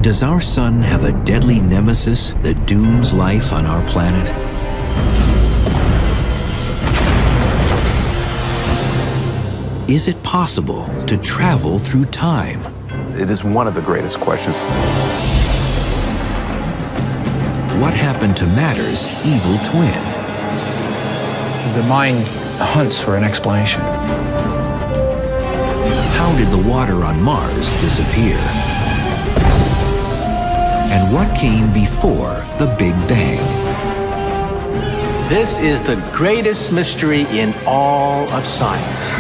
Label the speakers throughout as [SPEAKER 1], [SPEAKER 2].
[SPEAKER 1] Does our sun have a deadly nemesis that dooms life on our planet? Is it possible to travel through time?
[SPEAKER 2] It is one of the greatest questions.
[SPEAKER 1] What happened to matter's evil twin?
[SPEAKER 3] The mind hunts for an explanation.
[SPEAKER 1] How did the water on Mars disappear? And what came before the Big Bang?
[SPEAKER 4] This is the greatest mystery in all of science.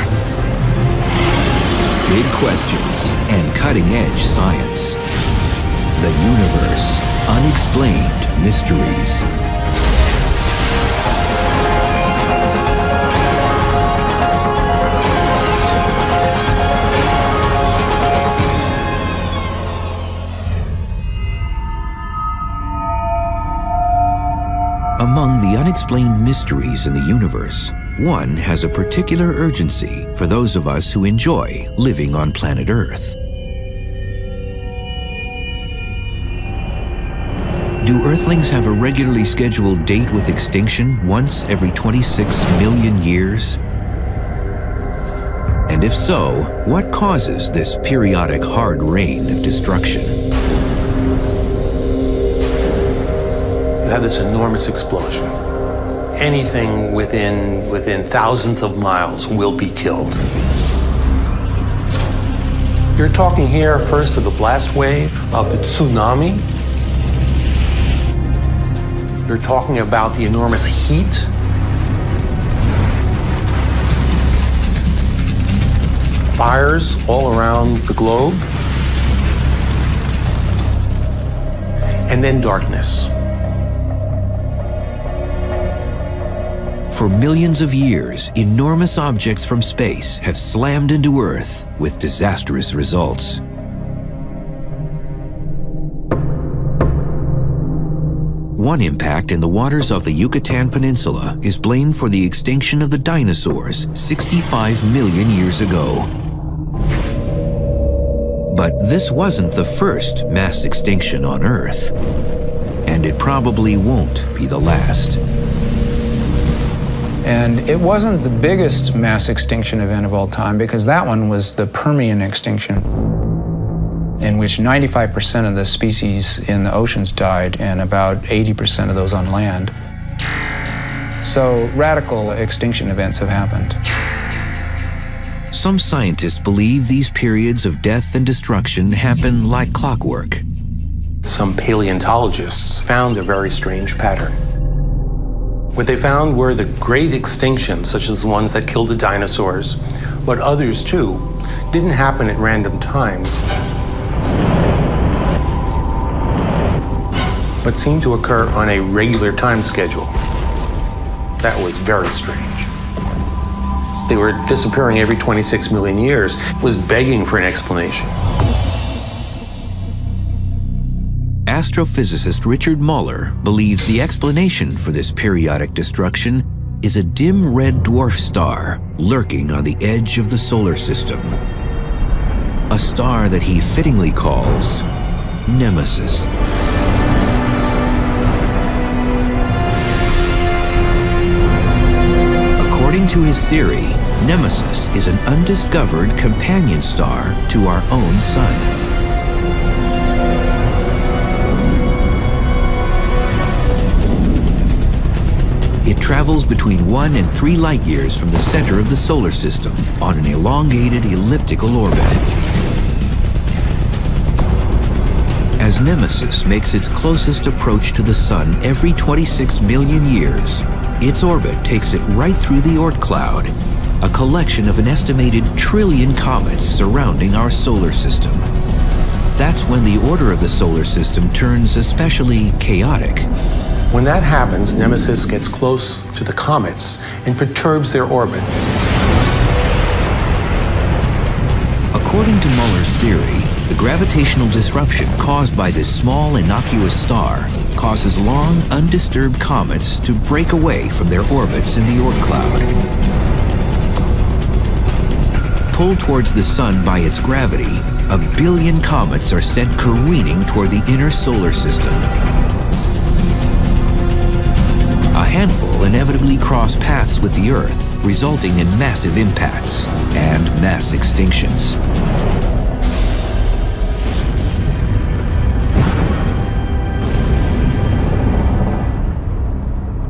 [SPEAKER 1] Big questions and cutting-edge science. The universe, unexplained mysteries. Among the unexplained mysteries in the universe, one has a particular urgency for those of us who enjoy living on planet Earth. Do Earthlings have a regularly scheduled date with extinction once every 26 million years? And if so, what causes this periodic hard rain of destruction?
[SPEAKER 5] You have this enormous explosion. Anything within thousands of miles will be killed. You're talking here first of the blast wave, of the tsunami. You're talking about the enormous heat. Fires all around the globe. And then darkness.
[SPEAKER 1] For millions of years, enormous objects from space have slammed into Earth with disastrous results. One impact in the waters off the Yucatan Peninsula is blamed for the extinction of the dinosaurs 65 million years ago. But this wasn't the first mass extinction on Earth, and it probably won't be the last.
[SPEAKER 3] And it wasn't the biggest mass extinction event of all time, because that one was the Permian extinction, in which 95% of the species in the oceans died and about 80% of those on land. So radical extinction events have happened.
[SPEAKER 1] Some scientists believe these periods of death and destruction happen like clockwork.
[SPEAKER 5] Some paleontologists found a very strange pattern. What they found were the great extinctions, such as the ones that killed the dinosaurs, but others too, didn't happen at random times, but seemed to occur on a regular time schedule. That was very strange. They were disappearing every 26 million years. It was begging for an explanation.
[SPEAKER 1] Astrophysicist Richard Muller believes the explanation for this periodic destruction is a dim red dwarf star lurking on the edge of the solar system. A star that he fittingly calls Nemesis. According to his theory, Nemesis is an undiscovered companion star to our own sun. It travels between 1 and 3 light years from the center of the solar system on an elongated elliptical orbit. As Nemesis makes its closest approach to the sun every 26 million years, its orbit takes it right through the Oort cloud, a collection of an estimated trillion comets surrounding our solar system. That's when the order of the solar system turns especially chaotic.
[SPEAKER 5] When that happens, Nemesis gets close to the comets and perturbs their orbit.
[SPEAKER 1] According to Muller's theory, the gravitational disruption caused by this small, innocuous star causes long, undisturbed comets to break away from their orbits in the Oort cloud. Pulled towards the sun by its gravity, 1 billion comets are sent careening toward the inner solar system. A handful inevitably cross paths with the Earth, resulting in massive impacts and mass extinctions.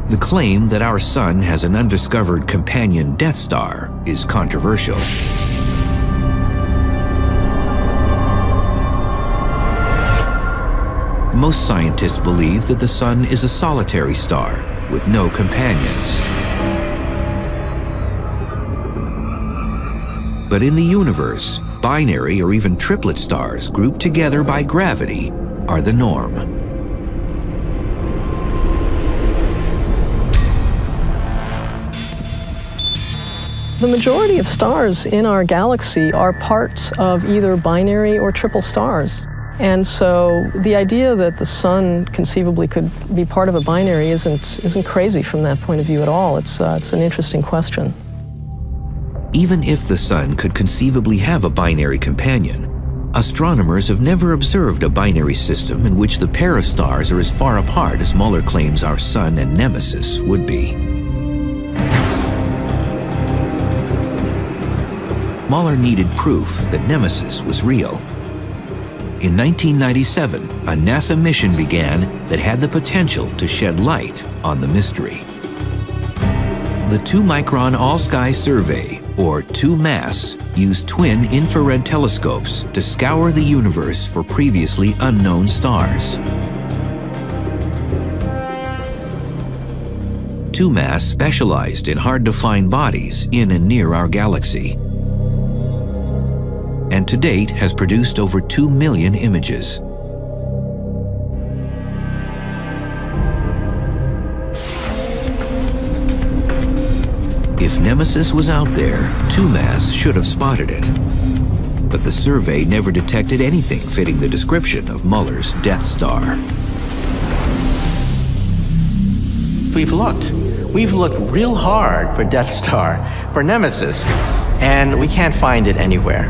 [SPEAKER 1] The claim that our sun has an undiscovered companion Death Star is controversial. Most scientists believe that the sun is a solitary star with no companions. But in the universe, binary or even triplet stars grouped together by gravity are the norm.
[SPEAKER 6] The majority of stars in our galaxy are parts of either binary or triple stars. And so the idea that the sun conceivably could be part of a binary isn't crazy from that point of view at all. It's an interesting question.
[SPEAKER 1] Even if the sun could conceivably have a binary companion, astronomers have never observed a binary system in which the pair of stars are as far apart as Muller claims our sun and Nemesis would be. Muller needed proof that Nemesis was real. In 1997, a NASA mission began that had the potential to shed light on the mystery. The 2-micron all-sky survey, or 2MASS, used twin infrared telescopes to scour the universe for previously unknown stars. 2MASS specialized in hard-to-find bodies in and near our galaxy, and to date has produced over 2 million images. If Nemesis was out there, 2MASS should have spotted it. But the survey never detected anything fitting the description of Muller's Death Star.
[SPEAKER 4] We've looked real hard for Death Star, for Nemesis, and we can't find it anywhere.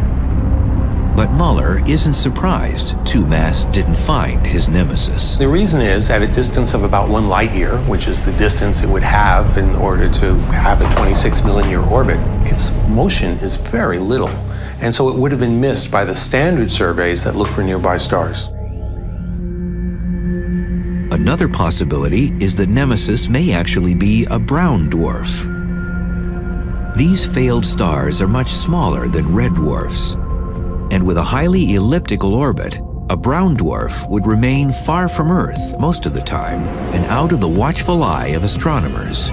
[SPEAKER 1] But Muller isn't surprised 2MASS didn't find his Nemesis.
[SPEAKER 5] The reason is, at a distance of about 1 light year, which is the distance it would have in order to have a 26 million year orbit, its motion is very little. And so it would have been missed by the standard surveys that look for nearby stars.
[SPEAKER 1] Another possibility is that Nemesis may actually be a brown dwarf. These failed stars are much smaller than red dwarfs. And with a highly elliptical orbit, a brown dwarf would remain far from Earth most of the time and out of the watchful eye of astronomers.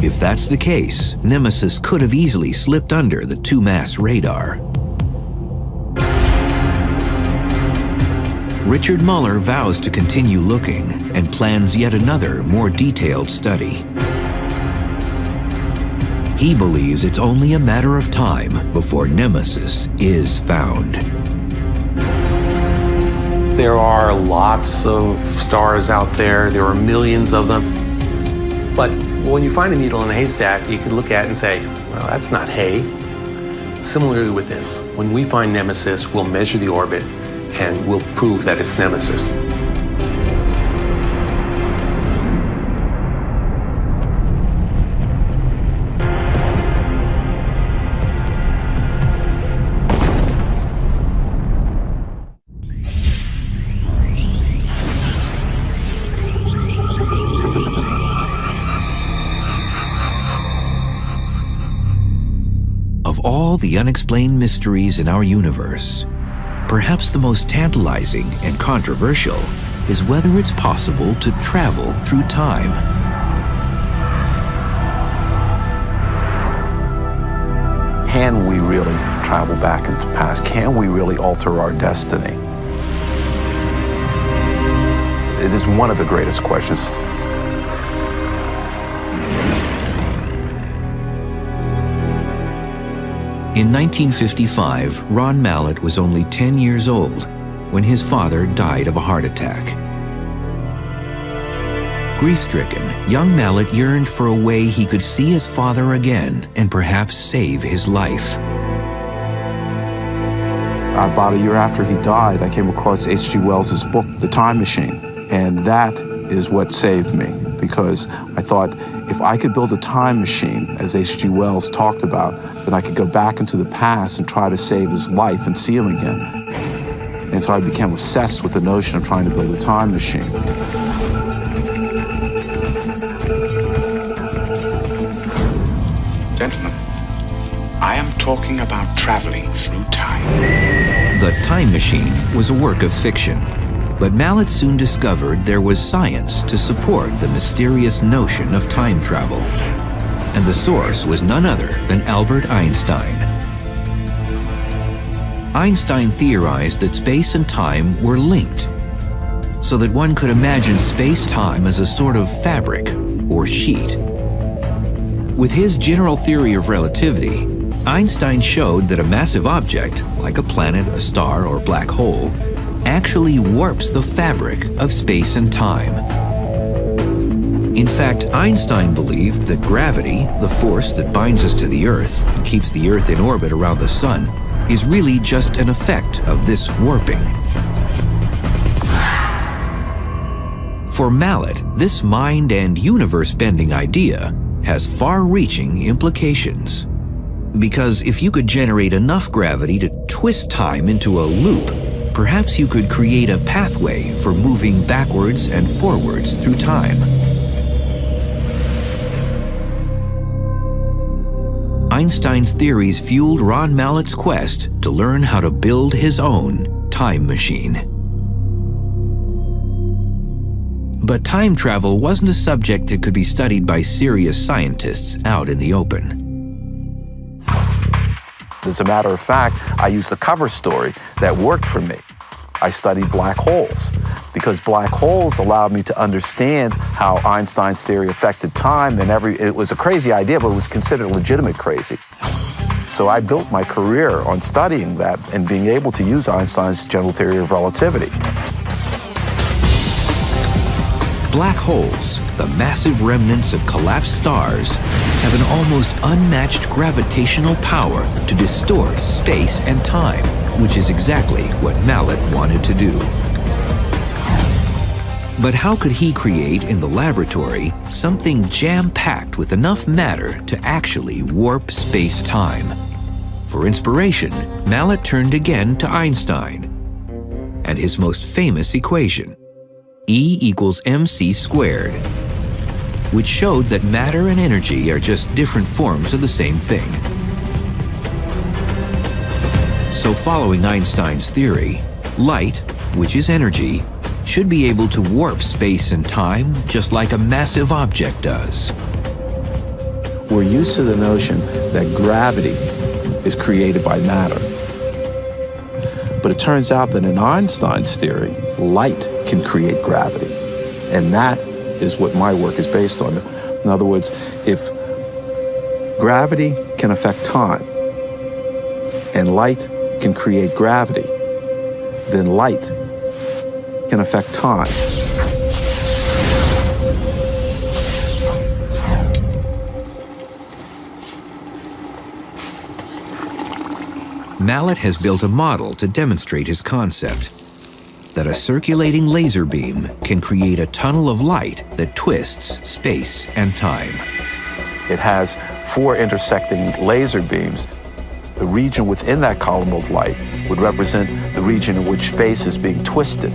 [SPEAKER 1] If that's the case, Nemesis could have easily slipped under the 2MASS radar. Richard Muller vows to continue looking and plans yet another, more detailed study. He believes it's only a matter of time before Nemesis is found.
[SPEAKER 5] There are lots of stars out there. There are millions of them. But when you find a needle in a haystack, you can look at it and say, well, that's not hay. Similarly with this, when we find Nemesis, we'll measure the orbit and we'll prove that it's Nemesis.
[SPEAKER 1] Of all the unexplained mysteries in our universe, perhaps the most tantalizing and controversial is whether it's possible to travel through time.
[SPEAKER 2] Can we really travel back into the past? Can we really alter our destiny? It is one of the greatest questions.
[SPEAKER 1] In 1955, Ron Mallett was only 10 years old when his father died of a heart attack. Grief-stricken, young Mallett yearned for a way he could see his father again and perhaps save his life.
[SPEAKER 2] About a year after he died, I came across H.G. Wells' book, The Time Machine, and that is what saved me, because I thought if I could build a time machine, as H.G. Wells talked about, then I could go back into the past and try to save his life and see him again. And so I became obsessed with the notion of trying to build a time machine.
[SPEAKER 7] Gentlemen, I am talking about traveling through time.
[SPEAKER 1] The Time Machine was a work of fiction, but Mallet soon discovered there was science to support the mysterious notion of time travel. And the source was none other than Albert Einstein. Einstein theorized that space and time were linked, so that one could imagine space-time as a sort of fabric or sheet. With his general theory of relativity, Einstein showed that a massive object, like a planet, a star, or black hole, actually warps the fabric of space and time. In fact, Einstein believed that gravity, the force that binds us to the Earth and keeps the Earth in orbit around the Sun, is really just an effect of this warping. For Mallet, this mind and universe-bending idea has far-reaching implications. Because if you could generate enough gravity to twist time into a loop, perhaps you could create a pathway for moving backwards and forwards through time. Einstein's theories fueled Ron Mallet's quest to learn how to build his own time machine. But time travel wasn't a subject that could be studied by serious scientists out in the open.
[SPEAKER 2] As a matter of fact, I used a cover story that worked for me. I studied black holes because black holes allowed me to understand how Einstein's theory affected time, and it was a crazy idea, but it was considered legitimate crazy. So I built my career on studying that and being able to use Einstein's general theory of relativity.
[SPEAKER 1] Black holes, the massive remnants of collapsed stars, have an almost unmatched gravitational power to distort space and time, which is exactly what Mallet wanted to do. But how could he create in the laboratory something jam-packed with enough matter to actually warp space-time? For inspiration, Mallet turned again to Einstein and his most famous equation, E equals mc squared, which showed that matter and energy are just different forms of the same thing. So following Einstein's theory, light, which is energy, should be able to warp space and time just like a massive object does.
[SPEAKER 2] We're used to the notion that gravity is created by matter. But it turns out that in Einstein's theory, light can create gravity. And that is what my work is based on. In other words, if gravity can affect time and light can create gravity, then light can affect time.
[SPEAKER 1] Mallet has built a model to demonstrate his concept, that a circulating laser beam can create a tunnel of light that twists space and time.
[SPEAKER 2] It has 4 intersecting laser beams. The region within that column of light would represent the region in which space is being twisted.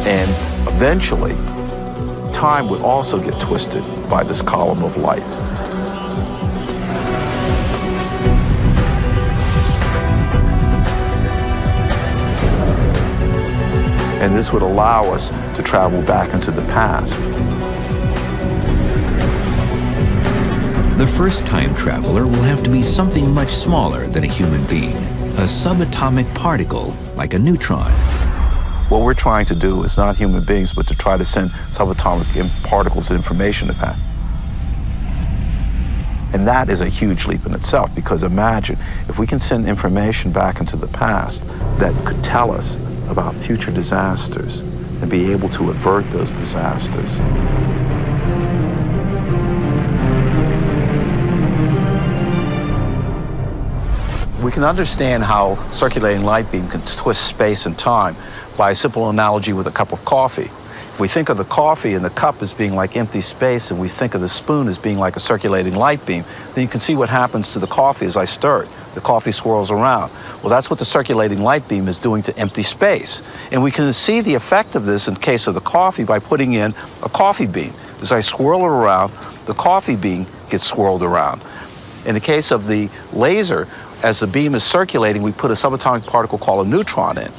[SPEAKER 2] And eventually, time would also get twisted by this column of light. And this would allow us to travel back into the past.
[SPEAKER 1] The first time traveler will have to be something much smaller than a human being, a subatomic particle like a neutron.
[SPEAKER 2] What we're trying to do is not human beings, but to try to send subatomic particles of information to past. And that is a huge leap in itself, because imagine if we can send information back into the past that could tell us about future disasters and be able to avert those disasters.
[SPEAKER 8] We can understand how circulating light beam can twist space and time by a simple analogy with a cup of coffee. If we think of the coffee and the cup as being like empty space, and we think of the spoon as being like a circulating light beam, then you can see what happens to the coffee as I stir it. The coffee swirls around. Well, that's what the circulating light beam is doing to empty space. And we can see the effect of this in the case of the coffee by putting in a coffee bean. As I swirl it around, the coffee bean gets swirled around. In the case of the laser, as the beam is circulating, we put a subatomic particle called a neutron in.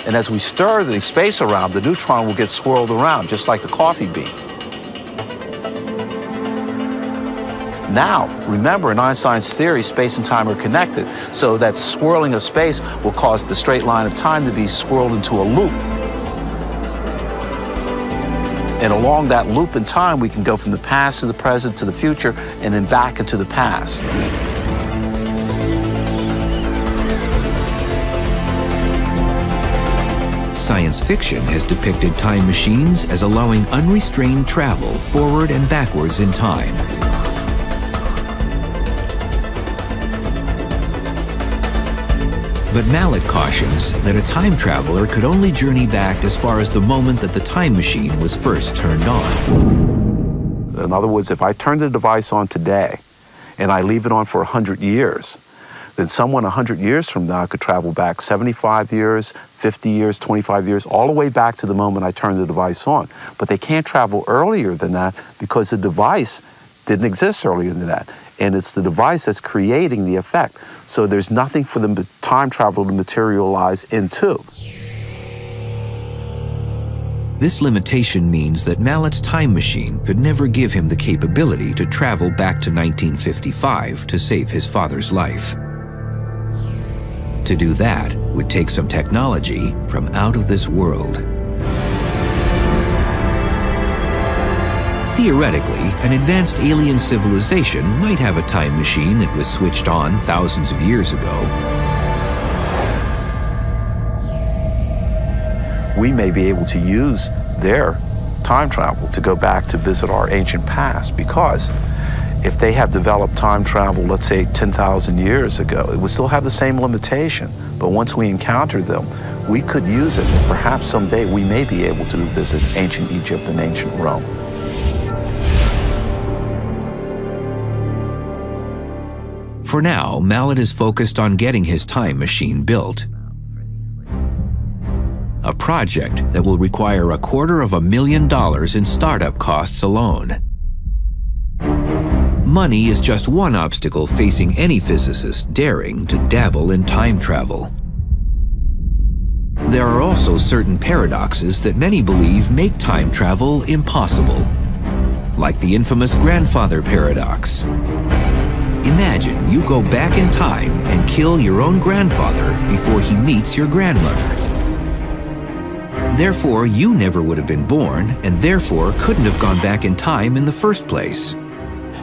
[SPEAKER 8] And as we stir the space around, the neutron will get swirled around, just like the coffee bean. Now, remember, in Einstein's theory, space and time are connected, so that swirling of space will cause the straight line of time to be swirled into a loop. And along that loop in time, we can go from the past to the present to the future, and then back into the past.
[SPEAKER 1] Science fiction has depicted time machines as allowing unrestrained travel forward and backwards in time. But Mallet cautions that a time traveler could only journey back as far as the moment that the time machine was first turned on.
[SPEAKER 8] In other words, if I turn the device on today and I leave it on for 100 years, then someone 100 years from now could travel back 75 years, 50 years, 25 years, all the way back to the moment I turned the device on. But they can't travel earlier than that because the device didn't exist earlier than that. And it's the device that's creating the effect. So there's nothing for the time travel to materialize into.
[SPEAKER 1] This limitation means that Mallet's time machine could never give him the capability to travel back to 1955 to save his father's life. To do that would take some technology from out of this world. Theoretically, an advanced alien civilization might have a time machine that was switched on thousands of years ago.
[SPEAKER 8] We may be able to use their time travel to go back to visit our ancient past, because if they have developed time travel, let's say 10,000 years ago, it would still have the same limitation. But once we encounter them, we could use it, and perhaps someday we may be able to visit ancient Egypt and ancient Rome.
[SPEAKER 1] For now, Mallet is focused on getting his time machine built. A project that will require $250,000 in startup costs alone. Money is just one obstacle facing any physicist daring to dabble in time travel. There are also certain paradoxes that many believe make time travel impossible, like the infamous grandfather paradox. Imagine you go back in time and kill your own grandfather before he meets your grandmother. Therefore, you never would have been born, and therefore couldn't have gone back in time in the first place.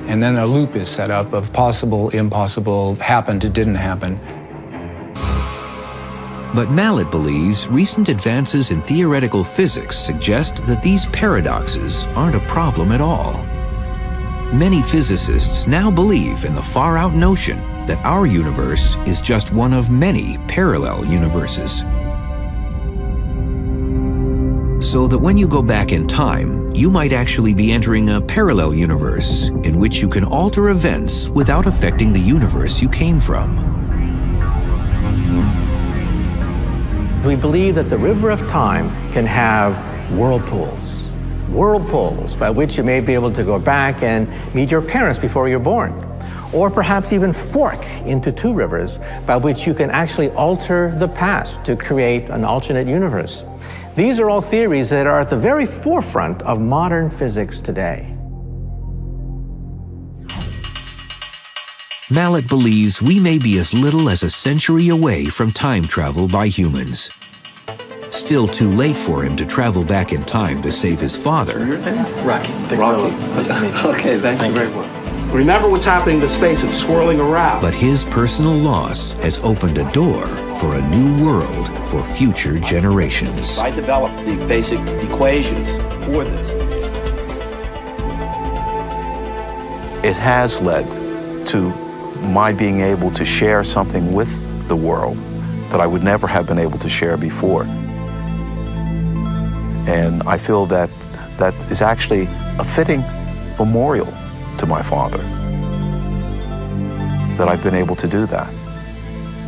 [SPEAKER 3] And then a loop is set up of possible, impossible, happened, it didn't happen.
[SPEAKER 1] But Mallet believes recent advances in theoretical physics suggest that these paradoxes aren't a problem at all. Many physicists now believe in the far-out notion that our universe is just one of many parallel universes. So that when you go back in time, you might actually be entering a parallel universe in which you can alter events without affecting the universe you came from.
[SPEAKER 4] We believe that the river of time can have whirlpools by which you may be able to go back and meet your parents before you're born. Or perhaps even fork into two rivers by which you can actually alter the past to create an alternate universe. These are all theories that are at the very forefront of modern physics today.
[SPEAKER 1] Mallet believes we may be as little as a century away from time travel by humans. Still too late for him to travel back in time to save his father.
[SPEAKER 8] Your name?
[SPEAKER 9] Rocky.
[SPEAKER 8] Rocky.
[SPEAKER 9] Nice to meet you.
[SPEAKER 8] Okay, thank you very much. Remember what's happening to space, it's swirling around.
[SPEAKER 1] But his personal loss has opened a door for a new world for future generations.
[SPEAKER 8] I developed the basic equations for this. It has led to my being able to share something with the world that I would never have been able to share before. And I feel that that is actually a fitting memorial to my father, that I've been able to do that.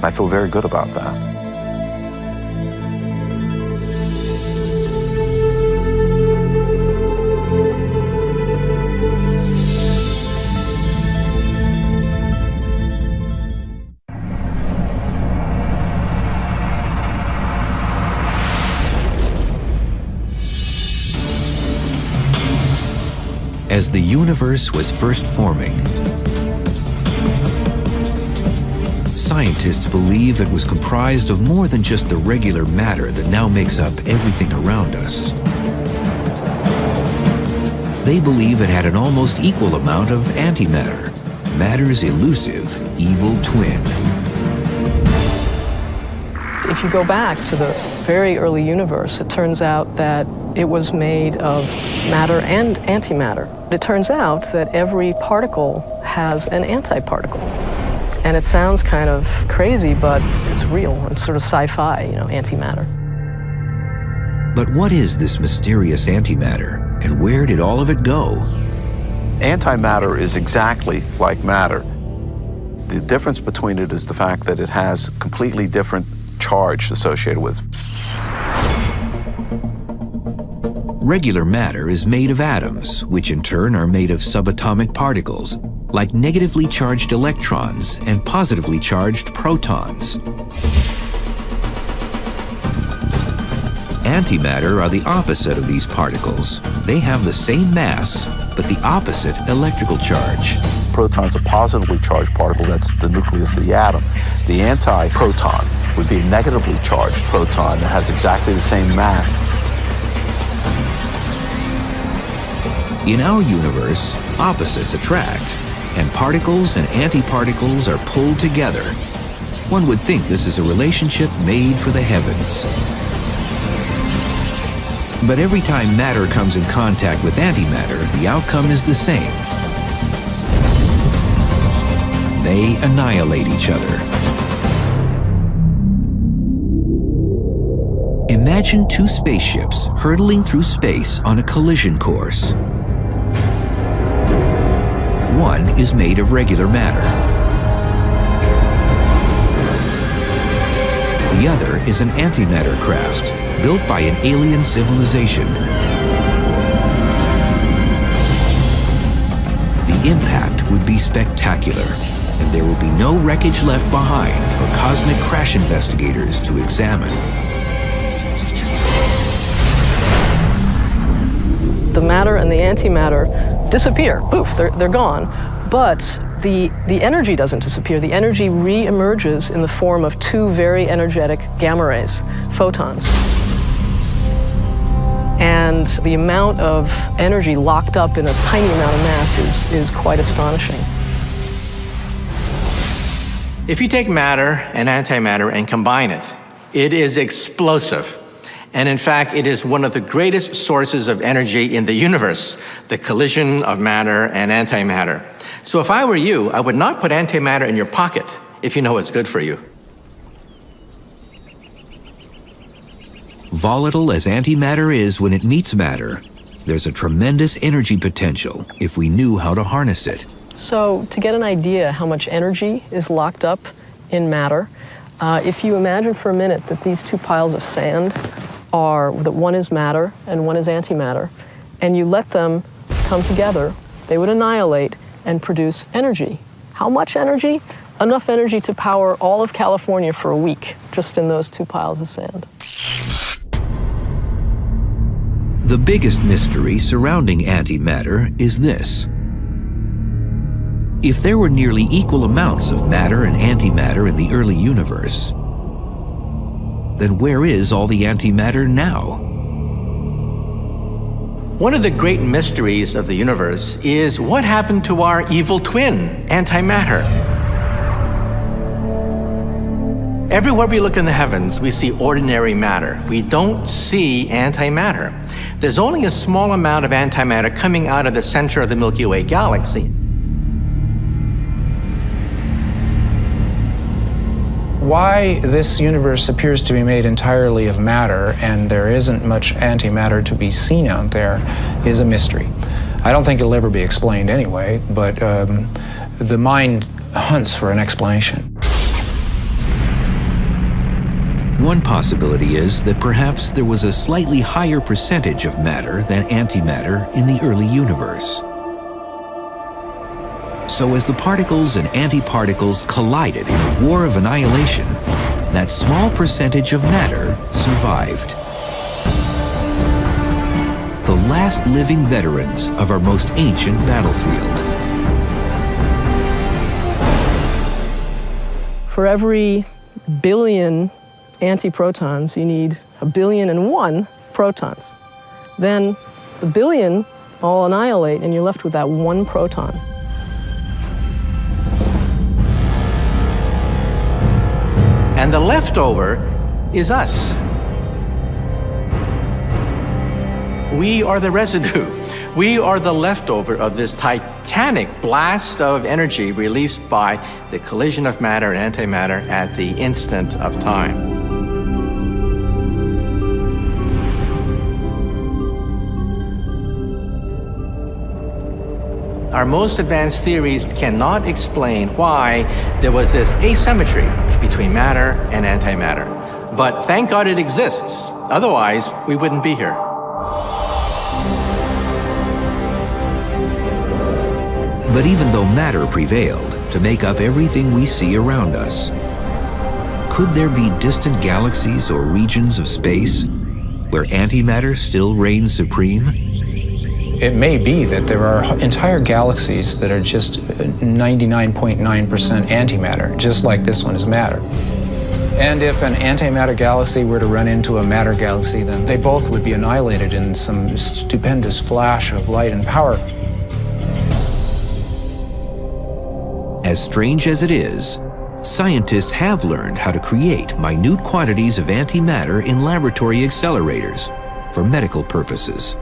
[SPEAKER 8] I feel very good about that.
[SPEAKER 1] As the universe was first forming, scientists believe it was comprised of more than just the regular matter that now makes up everything around us. They believe it had an almost equal amount of antimatter, matter's elusive evil twin.
[SPEAKER 6] If you go back to the very early universe, it turns out that it was made of matter and antimatter. It turns out that every particle has an antiparticle. And it sounds kind of crazy, but it's real. It's sort of sci-fi, antimatter.
[SPEAKER 1] But what is this mysterious antimatter, and where did all of it go?
[SPEAKER 8] Antimatter is exactly like matter. The difference between it is the fact that it has completely different charge associated with it.
[SPEAKER 1] Regular matter is made of atoms, which in turn are made of subatomic particles, like negatively charged electrons and positively charged protons. Antimatter are the opposite of these particles. They have the same mass, but the opposite electrical charge.
[SPEAKER 8] Proton's a positively charged particle, that's the nucleus of the atom. The anti-proton would be a negatively charged proton that has exactly the same mass.
[SPEAKER 1] In our universe, opposites attract, and particles and antiparticles are pulled together. One would think this is a relationship made for the heavens. But every time matter comes in contact with antimatter, the outcome is the same. They annihilate each other. Imagine two spaceships hurtling through space on a collision course. One is made of regular matter. The other is an antimatter craft built by an alien civilization. The impact would be spectacular, and there will be no wreckage left behind for cosmic crash investigators to examine.
[SPEAKER 6] The matter and the antimatter disappear. Poof, they're gone. But the energy doesn't disappear. The energy re-emerges in the form of two very energetic gamma rays, photons. And the amount of energy locked up in a tiny amount of mass is quite astonishing.
[SPEAKER 4] If you take matter and antimatter and combine it, it is explosive. And in fact, it is one of the greatest sources of energy in the universe, the collision of matter and antimatter. So if I were you, I would not put antimatter in your pocket if you know it's good for you.
[SPEAKER 1] Volatile as antimatter is when it meets matter, there's a tremendous energy potential if we knew how to harness it.
[SPEAKER 6] So to get an idea how much energy is locked up in matter, if you imagine for a minute that these two piles of sand that one is matter and one is antimatter, and you let them come together, they would annihilate and produce energy. How much energy? Enough energy to power all of California for a week, just in those two piles of sand.
[SPEAKER 1] The biggest mystery surrounding antimatter is this. If there were nearly equal amounts of matter and antimatter in the early universe, then where is all the antimatter now?
[SPEAKER 4] One of the great mysteries of the universe is what happened to our evil twin, antimatter. Everywhere we look in the heavens, we see ordinary matter. We don't see antimatter. There's only a small amount of antimatter coming out of the center of the Milky Way galaxy.
[SPEAKER 3] why this universe appears to be made entirely of matter and there isn't much antimatter to be seen out there is a mystery. I don't think it'll ever be explained anyway, but the mind hunts for an explanation.
[SPEAKER 1] One possibility is that perhaps there was a slightly higher percentage of matter than antimatter in the early universe. So as the particles and antiparticles collided in a war of annihilation, that small percentage of matter survived. The last living veterans of our most ancient battlefield.
[SPEAKER 6] For every billion antiprotons, you need 1,000,000,001 protons. Then the billion all annihilate and you're left with that one proton.
[SPEAKER 4] And the leftover is us. We are the residue. We are the leftover of this titanic blast of energy released by the collision of matter and antimatter at the instant of time. Our most advanced theories cannot explain why there was this asymmetry between matter and antimatter. But thank God it exists. Otherwise, we wouldn't be here.
[SPEAKER 1] But even though matter prevailed to make up everything we see around us, could there be distant galaxies or regions of space where antimatter still reigns supreme?
[SPEAKER 3] It may be that there are entire galaxies that are just 99.9% antimatter, just like this one is matter. And if an antimatter galaxy were to run into a matter galaxy, then they both would be annihilated in some stupendous flash of light and power.
[SPEAKER 1] As strange as it is, scientists have learned how to create minute quantities of antimatter in laboratory accelerators for medical purposes.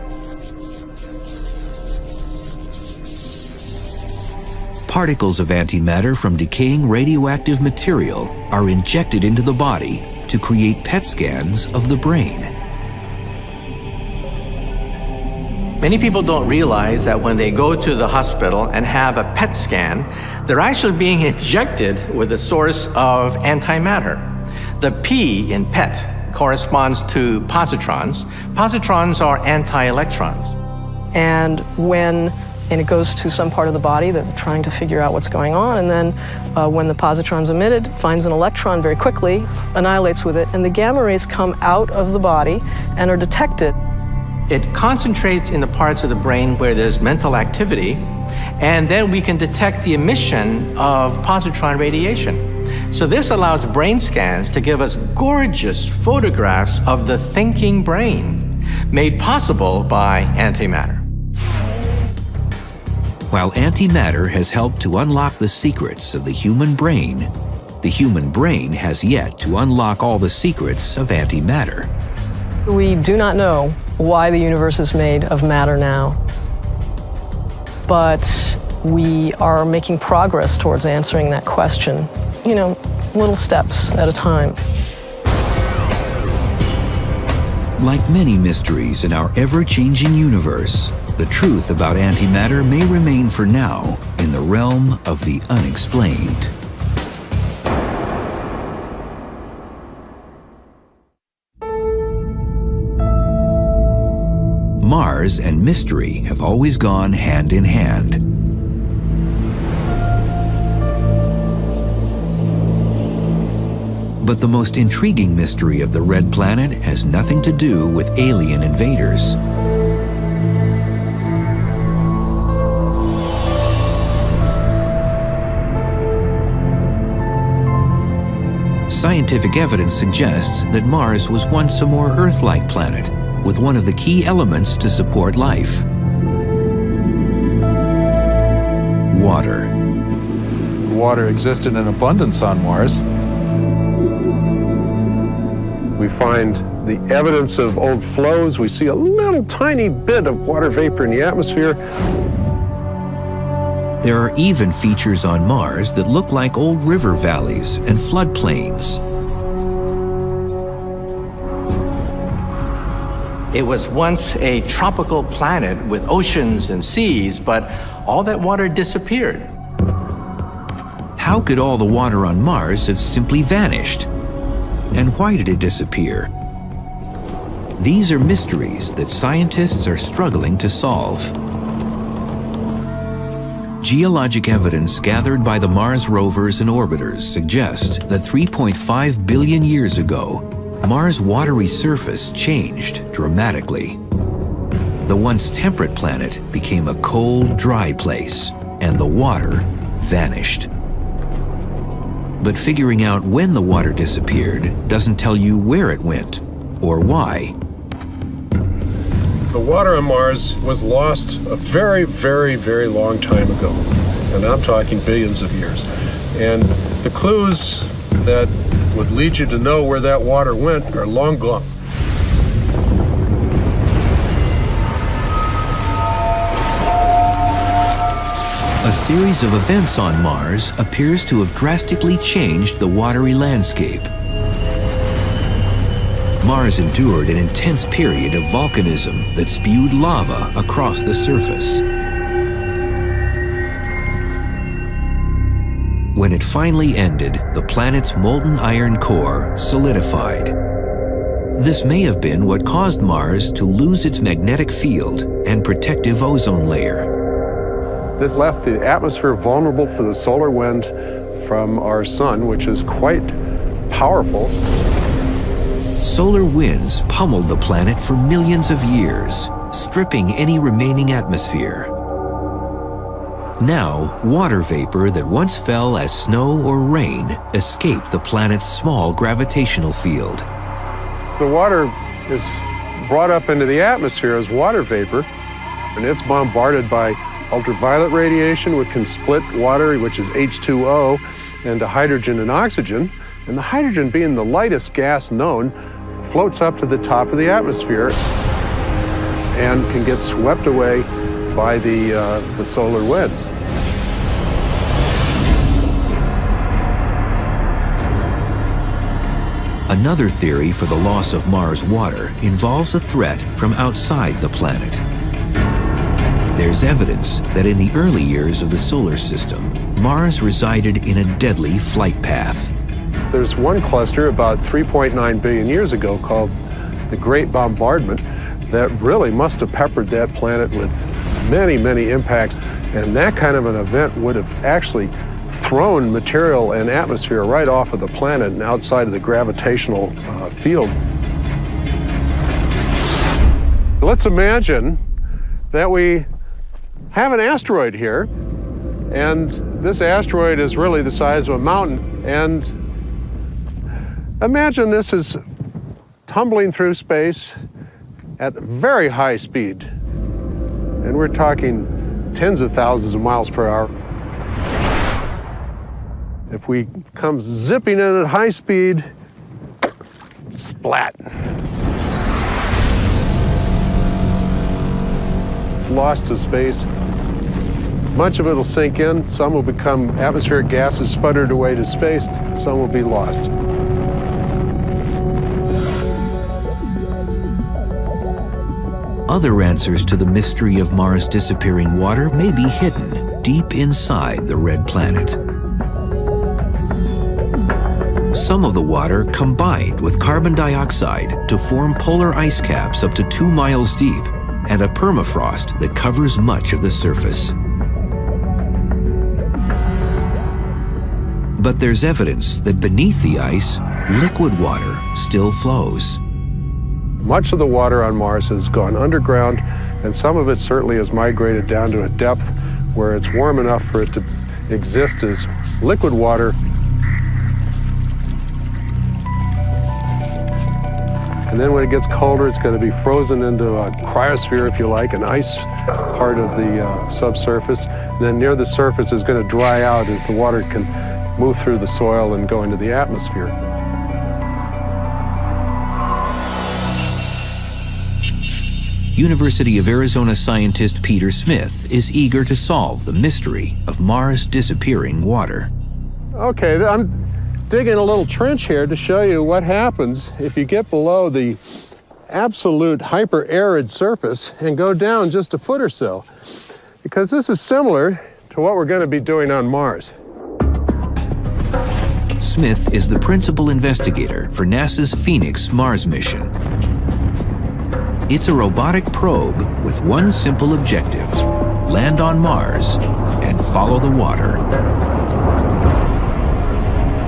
[SPEAKER 1] Particles of antimatter from decaying radioactive material are injected into the body to create PET scans of the brain.
[SPEAKER 4] Many people don't realize that when they go to the hospital and have a PET scan, they're actually being injected with a source of antimatter. The P in PET corresponds to positrons. Positrons are anti-electrons.
[SPEAKER 6] And it goes to some part of the body that they're trying to figure out what's going on, and then when the positron's emitted, finds an electron very quickly, annihilates with it, and the gamma rays come out of the body and are detected.
[SPEAKER 4] It concentrates in the parts of the brain where there's mental activity, and then we can detect the emission of positron radiation. So this allows brain scans to give us gorgeous photographs of the thinking brain, made possible by antimatter.
[SPEAKER 1] While antimatter has helped to unlock the secrets of the human brain has yet to unlock all the secrets of antimatter.
[SPEAKER 6] We do not know why the universe is made of matter now, but we are making progress towards answering that question, little steps at a time.
[SPEAKER 1] Like many mysteries in our ever-changing universe, the truth about antimatter may remain for now in the realm of the unexplained. Mars and mystery have always gone hand in hand. But the most intriguing mystery of the Red Planet has nothing to do with alien invaders. Scientific evidence suggests that Mars was once a more Earth-like planet, with one of the key elements to support life: water.
[SPEAKER 9] Water existed in abundance on Mars.
[SPEAKER 10] We find the evidence of old flows. We see a little tiny bit of water vapor in the atmosphere.
[SPEAKER 1] There are even features on Mars that look like old river valleys and floodplains.
[SPEAKER 4] It was once a tropical planet with oceans and seas, but all that water disappeared.
[SPEAKER 1] How could all the water on Mars have simply vanished? And why did it disappear? These are mysteries that scientists are struggling to solve. Geologic evidence gathered by the Mars rovers and orbiters suggest that 3.5 billion years ago, Mars' watery surface changed dramatically. The once temperate planet became a cold, dry place, and the water vanished. But figuring out when the water disappeared doesn't tell you where it went or why.
[SPEAKER 10] The water on Mars was lost a very, very, very long time ago. And I'm talking billions of years. And the clues that would lead you to know where that water went are long gone.
[SPEAKER 1] A series of events on Mars appears to have drastically changed the watery landscape. Mars endured an intense period of volcanism that spewed lava across the surface. When it finally ended, the planet's molten iron core solidified. This may have been what caused Mars to lose its magnetic field and protective ozone layer.
[SPEAKER 10] This left the atmosphere vulnerable to the solar wind from our sun, which is quite powerful.
[SPEAKER 1] Solar winds pummeled the planet for millions of years, stripping any remaining atmosphere. Now, water vapor that once fell as snow or rain escaped the planet's small gravitational field.
[SPEAKER 10] The water is brought up into the atmosphere as water vapor, and it's bombarded by ultraviolet radiation, which can split water, which is H2O, into hydrogen and oxygen. And the hydrogen, being the lightest gas known, floats up to the top of the atmosphere and can get swept away by the solar winds.
[SPEAKER 1] Another theory for the loss of Mars' water involves a threat from outside the planet. There's evidence that in the early years of the solar system, Mars resided in a deadly flight path.
[SPEAKER 10] There's one cluster about 3.9 billion years ago called the Great Bombardment that really must have peppered that planet with many, many impacts. And that kind of an event would have actually thrown material and atmosphere right off of the planet and outside of the gravitational field. Let's imagine that we have an asteroid here, and this asteroid is really the size of a mountain. And imagine this is tumbling through space at very high speed. And we're talking tens of thousands of miles per hour. If we come zipping in at high speed, splat. It's lost to space. Much of it will sink in, some will become atmospheric gases sputtered away to space, some will be lost.
[SPEAKER 1] Other answers to the mystery of Mars' disappearing water may be hidden deep inside the red planet. Some of the water combined with carbon dioxide to form polar ice caps up to 2 miles deep and a permafrost that covers much of the surface. But there's evidence that beneath the ice, liquid water still flows.
[SPEAKER 10] Much of the water on Mars has gone underground, and some of it certainly has migrated down to a depth where it's warm enough for it to exist as liquid water. And then when it gets colder, it's going to be frozen into a cryosphere, if you like, an ice part of the subsurface. And then near the surface is going to dry out as the water can move through the soil and go into the atmosphere.
[SPEAKER 1] University of Arizona scientist Peter Smith is eager to solve the mystery of Mars' disappearing water.
[SPEAKER 10] Okay, I'm digging a little trench here to show you what happens if you get below the absolute hyper-arid surface and go down just a foot or so, because this is similar to what we're going to be doing on Mars.
[SPEAKER 1] Smith is the principal investigator for NASA's Phoenix Mars mission. It's a robotic probe with one simple objective: land on Mars and follow the water.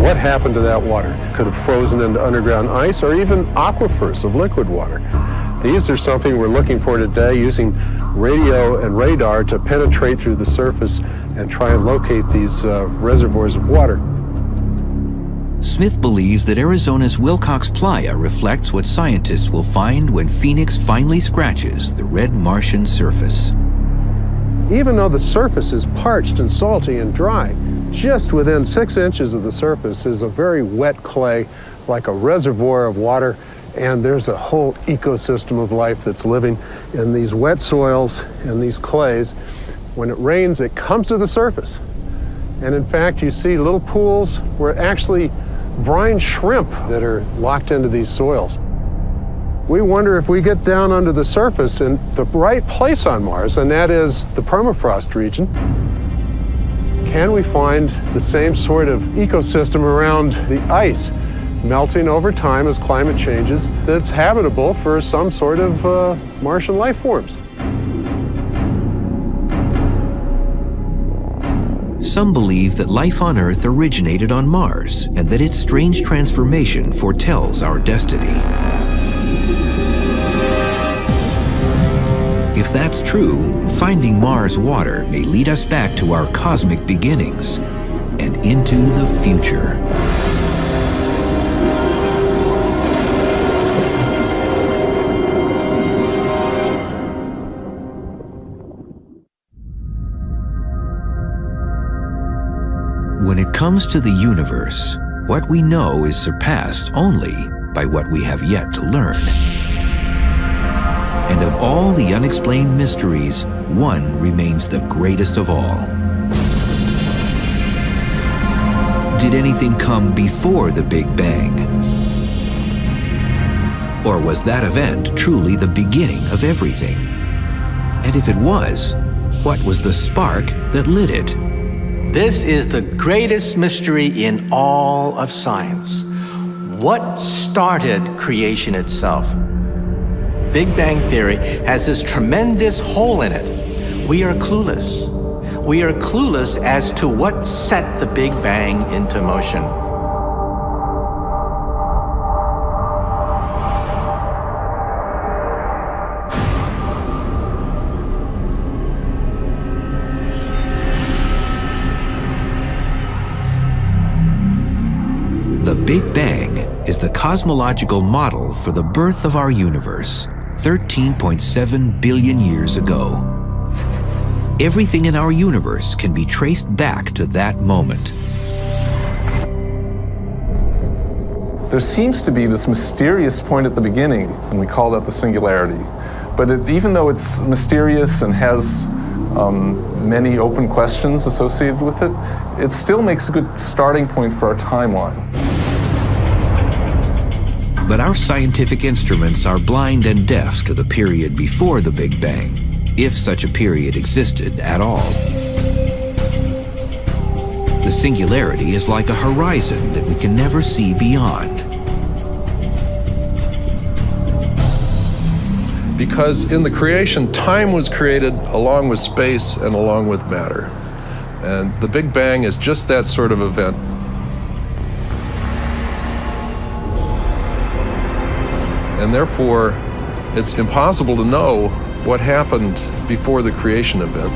[SPEAKER 10] What happened to that water? Could have frozen into underground ice or even aquifers of liquid water. These are something we're looking for today, using radio and radar to penetrate through the surface and try and locate these reservoirs of water.
[SPEAKER 1] Smith believes that Arizona's Wilcox Playa reflects what scientists will find when Phoenix finally scratches the red Martian surface.
[SPEAKER 10] Even though the surface is parched and salty and dry, just within 6 inches of the surface is a very wet clay, like a reservoir of water, and there's a whole ecosystem of life that's living in these wet soils and these clays. When it rains, it comes to the surface. And in fact, you see little pools where actually brine shrimp that are locked into these soils. We wonder if we get down under the surface in the right place on Mars, and that is the permafrost region, can we find the same sort of ecosystem around the ice melting over time as climate changes that's habitable for some sort of Martian life forms?
[SPEAKER 1] Some believe that life on Earth originated on Mars and that its strange transformation foretells our destiny. If that's true, finding Mars water may lead us back to our cosmic beginnings and into the future. When it comes to the universe, what we know is surpassed only by what we have yet to learn. And of all the unexplained mysteries, one remains the greatest of all. Did anything come before the Big Bang? Or was that event truly the beginning of everything? And if it was, what was the spark that lit it?
[SPEAKER 4] This is the greatest mystery in all of science. What started creation itself? Big Bang Theory has this tremendous hole in it. We are clueless. We are clueless as to what set the Big Bang into motion.
[SPEAKER 1] The Big Bang is the cosmological model for the birth of our universe, 13.7 billion years ago. Everything in our universe can be traced back to that moment.
[SPEAKER 11] There seems to be this mysterious point at the beginning, and we call that the singularity. But even though it's mysterious and has many open questions associated with it, it still makes a good starting point for our timeline.
[SPEAKER 1] But our scientific instruments are blind and deaf to the period before the Big Bang, if such a period existed at all. The singularity is like a horizon that we can never see beyond.
[SPEAKER 9] Because in the creation, time was created along with space and along with matter. And the Big Bang is just that sort of event. And therefore, it's impossible to know what happened before the creation event.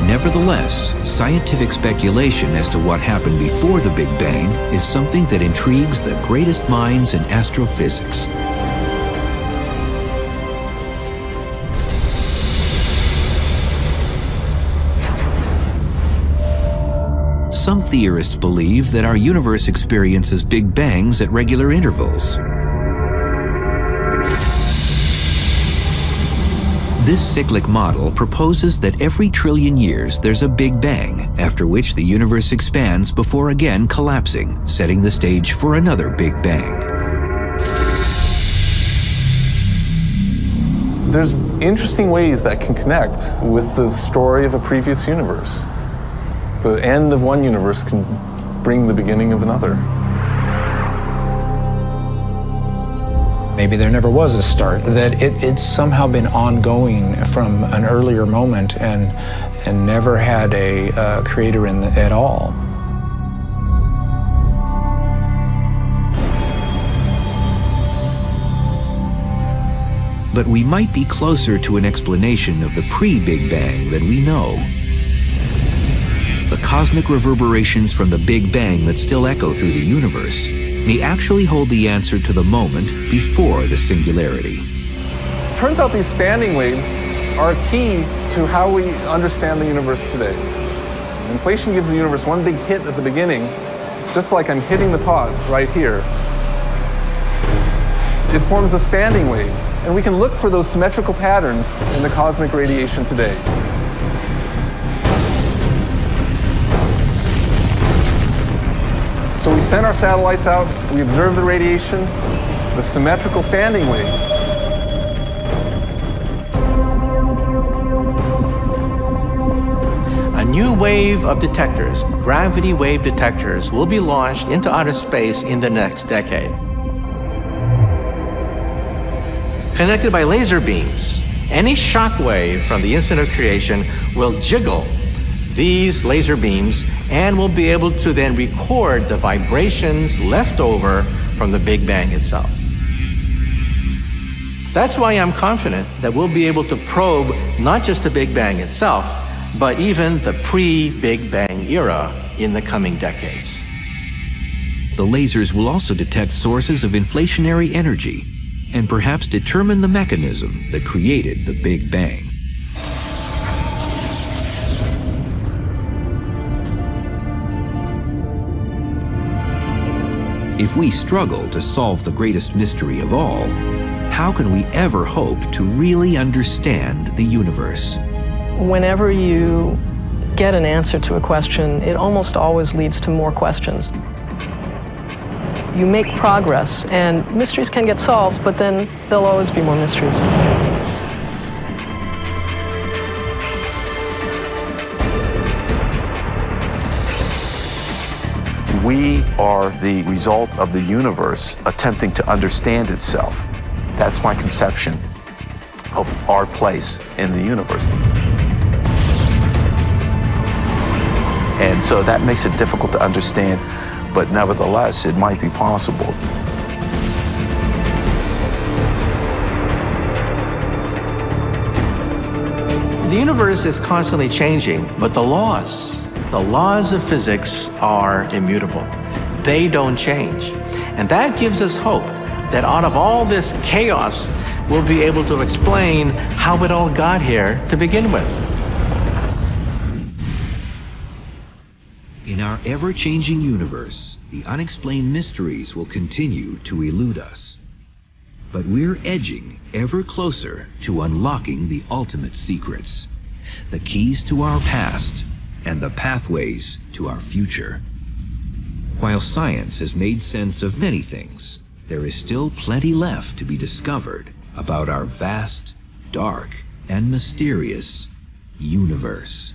[SPEAKER 1] Nevertheless, scientific speculation as to what happened before the Big Bang is something that intrigues the greatest minds in astrophysics. Some theorists believe that our universe experiences Big Bangs at regular intervals. This cyclic model proposes that every trillion years there's a Big Bang, after which the universe expands before again collapsing, setting the stage for another Big Bang.
[SPEAKER 11] There's interesting ways that can connect with the story of a previous universe. The end of one universe can bring the beginning of another.
[SPEAKER 3] Maybe there never was a start, that it's somehow been ongoing from an earlier moment and never had a creator at all.
[SPEAKER 1] But we might be closer to an explanation of the pre-Big Bang than we know. The cosmic reverberations from the Big Bang that still echo through the universe may actually hold the answer to the moment before the singularity.
[SPEAKER 11] Turns out these standing waves are key to how we understand the universe today. Inflation gives the universe one big hit at the beginning, just like I'm hitting the pot right here. It forms the standing waves, and we can look for those symmetrical patterns in the cosmic radiation today. So we send our satellites out, we observe the radiation, the symmetrical standing waves.
[SPEAKER 4] A new wave of detectors, gravity wave detectors, will be launched into outer space in the next decade. Connected by laser beams, any shock wave from the instant of creation will jiggle these laser beams and will be able to then record the vibrations left over from the Big Bang itself. That's why I'm confident that we'll be able to probe not just the Big Bang itself, but even the pre-Big Bang era in the coming decades.
[SPEAKER 1] The lasers will also detect sources of inflationary energy and perhaps determine the mechanism that created the Big Bang. If we struggle to solve the greatest mystery of all, how can we ever hope to really understand the universe?
[SPEAKER 6] Whenever you get an answer to a question, it almost always leads to more questions. You make progress, and mysteries can get solved, but then there'll always be more mysteries.
[SPEAKER 8] We are the result of the universe attempting to understand itself. That's my conception of our place in the universe. And so that makes it difficult to understand, but nevertheless, it might be possible.
[SPEAKER 4] The universe is constantly changing, but the laws of physics are immutable. They don't change. And that gives us hope that out of all this chaos, we'll be able to explain how it all got here to begin with.
[SPEAKER 1] In our ever-changing universe, the unexplained mysteries will continue to elude us. But we're edging ever closer to unlocking the ultimate secrets, the keys to our past and the pathways to our future. While science has made sense of many things, there is still plenty left to be discovered about our vast, dark, and mysterious universe.